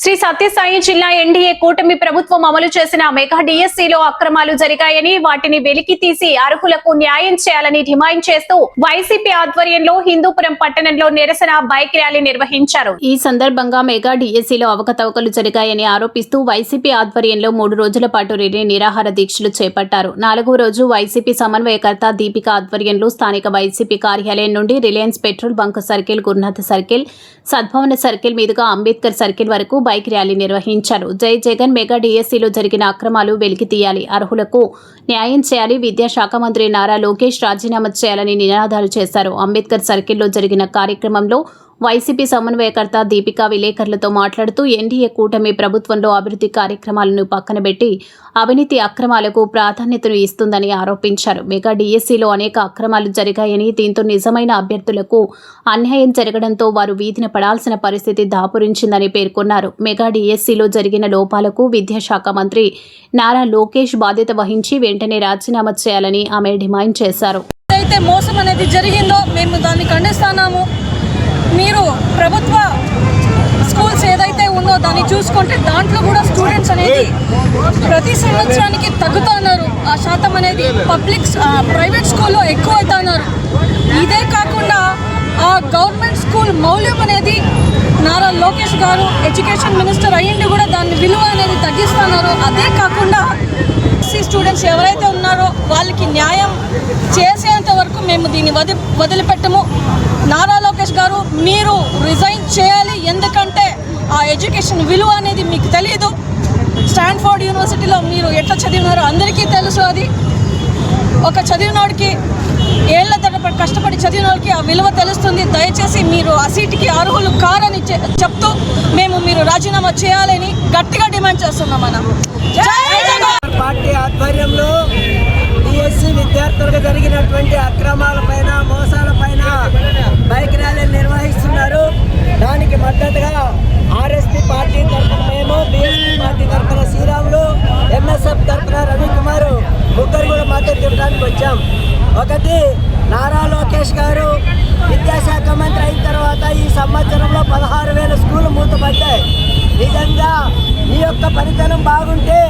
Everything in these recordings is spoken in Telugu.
శ్రీ సత్యసాయి జిల్లా ఎన్డీఏ కూటమి ప్రభుత్వం అమలు చేసిన మెగా డిఎస్సీలో అక్రమాలు జరిగాయని వాటిని వెలికి తీసి అర్హులకు న్యాయం చేయాలని డిమాండ్ చేస్తూ వైసీపీ ఆధ్వర్యంలో హిందూపురం పట్టణంలో నిరసన బైక్ ర్యాలీ నిర్వహించారు. ఈ సందర్భంగా మెగా డిఎస్సీలో అవకతవకలు జరిగాయని ఆరోపిస్తూ వైసీపీ ఆధ్వర్యంలో 3 రోజుల పాటు రిలే నిరాహార దీక్షలు చేపట్టారు. 4వ రోజు వైసీపీ సమన్వయకర్త దీపిక ఆధ్వర్యంలో స్థానిక వైసీపీ కార్యాలయం నుండి Reliance petrol bunk circle, Gurunatha circle, Sadbhavana circle మీదుగా అంబేద్కర్ సర్కిల్ వరకు బైక్ ర్యాలీ నిర్వహించారు. జై జగన్, మెగా డిఎస్సీలో జరిగిన అక్రమాలు వెలికి తీయాలి, అర్హులకు న్యాయం చేయాలి, విద్యాశాఖ మంత్రి నారా లోకేష్ రాజీనామా చేయాలని నినాదాలు చేశారు. అంబేద్కర్ సర్కిల్లో జరిగిన కార్యక్రమంలో వైసీపీ సమన్వయకర్త దీపిక విలేకరులతో మాట్లాడుతూ ఎన్డీఏ కూటమి ప్రభుత్వంలో అభివృద్ధి కార్యక్రమాలను పక్కనబెట్టి అవినీతి అక్రమాలకు ప్రాధాన్యతను ఇస్తుందని ఆరోపించారు. మెగా డిఎస్సీలో అనేక అక్రమాలు జరిగాయని, దీంతో నిజమైన అభ్యర్థులకు అన్యాయం జరగడంతో వారు వీధిన పడాల్సిన పరిస్థితి దాపురించిందని పేర్కొన్నారు. మెగా డిఎస్సీలో జరిగిన లోపాలకు విద్యాశాఖ మంత్రి నారా లోకేష్ బాధ్యత వహించి వెంటనే రాజీనామా చేయాలని ఆమె డిమాండ్ చేశారు. అయితే మోసం అనేది జరిగిందో మేము దాన్ని ఖండిస్తున్నాము. మీరు ప్రభుత్వ స్కూల్స్ ఏదైతే ఉందో దాన్ని చూసుకుంటే దాంట్లో కూడా స్టూడెంట్స్ అనేది ప్రతి సంవత్సరానికి తగ్గుతున్నారు. ఆ శాతం అనేది ప్రైవేట్ స్కూల్లో ఎక్కువ అవుతున్నారు. ఇదే కాకుండా ఆ గవర్నమెంట్ స్కూల్ మౌల్యం అనేది నారా లోకేష్ గారు ఎడ్యుకేషన్ మినిస్టర్ అయ్యింది కూడా దాని విలువ అనేది తగ్గిస్తున్నారు. అదే కాకుండా స్టూడెంట్స్ ఎవరైతే ఉన్నారో వాళ్ళకి న్యాయం చేసేంత వరకు మేము దీన్ని వదిలిపెట్టము. నారా లోకేష్ గారు మీరు రిజైన్ చేయాలి. ఎందుకంటే ఆ ఎడ్యుకేషన్ విలువ అనేది మీకు తెలియదు. స్టాన్ఫోర్డ్ యూనివర్సిటీలో మీరు ఎట్లా చదివినారో అందరికీ తెలుసు. అది ఒక చదివినోడికి ఏళ్ల తరబడి కష్టపడి చదివినోడికి ఆ విలువ తెలుస్తుంది. దయచేసి మీరు ఆ సీటుకి అర్హులు కారని చెప్తూ మీరు రాజీనామా చేయాలని గట్టిగా డిమాండ్ చేస్తున్నాం. పార్టీ ఆధ్వర్యంలో డిఎస్సీ విద్యార్థులకు జరిగినటువంటి అక్రమాలపైన, మోసాలపైన బైక్ ర్యాలీ నిర్వహిస్తున్నారు. దానికి మద్దతుగా ఆర్ఎస్పీ పార్టీ తరఫున మేము, బీఎస్పీ పార్టీ తరఫున శ్రీరాములు, ఎంఎస్ఎఫ్ తరఫున రవికుమార్ ముగ్గురు కూడా మద్దతు ఇవ్వడానికి వచ్చాం. ఒకటి, నారా లోకేష్ గారు విద్యాశాఖ మంత్రి అయిన తర్వాత ఈ సంవత్సరంలో 16,000 స్కూళ్ళు మూతపడ్డాయి. నిజంగా ఈ యొక్క పనితనం బాగుంటే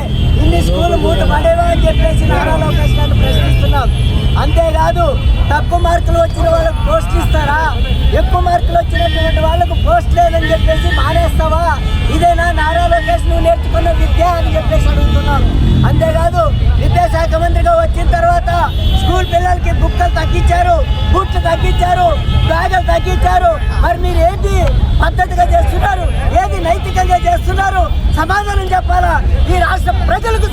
ఇన్ని స్కూళ్ళు మూతపడేవా అని చెప్పేసి నారా లోకేష్ గారిని ప్రశ్నిస్తున్నాం. అంతేకాదు, తక్కువ మార్కులు వచ్చిన వాళ్ళకు పోస్ట్ ఇస్తారా? ఎక్కువ మార్కులు వచ్చినటువంటి వాళ్ళకు పోస్ట్ లేదని చెప్పేసి మానేస్తావా? ఇదేనా నారా లోకేష్ నువ్వు నేర్చుకున్న విద్య అని చెప్పేసి అడుగుతున్నాం. అంతేకాదు, విద్యాశాఖ మంత్రిగా వచ్చిన తర్వాత స్కూల్ పిల్లలకి బుక్కలు తగ్గించారు, బూట్లు తగ్గించారు, బ్యాగులు తగ్గించారు. మరి మీరు ఏంటి పద్ధతిగా చేస్తున్నారు? ఏది నైతికంగా చేస్తున్నారు? సమాధానం చెప్పాలా? ఈ రాష్ట్ర ప్రజలకు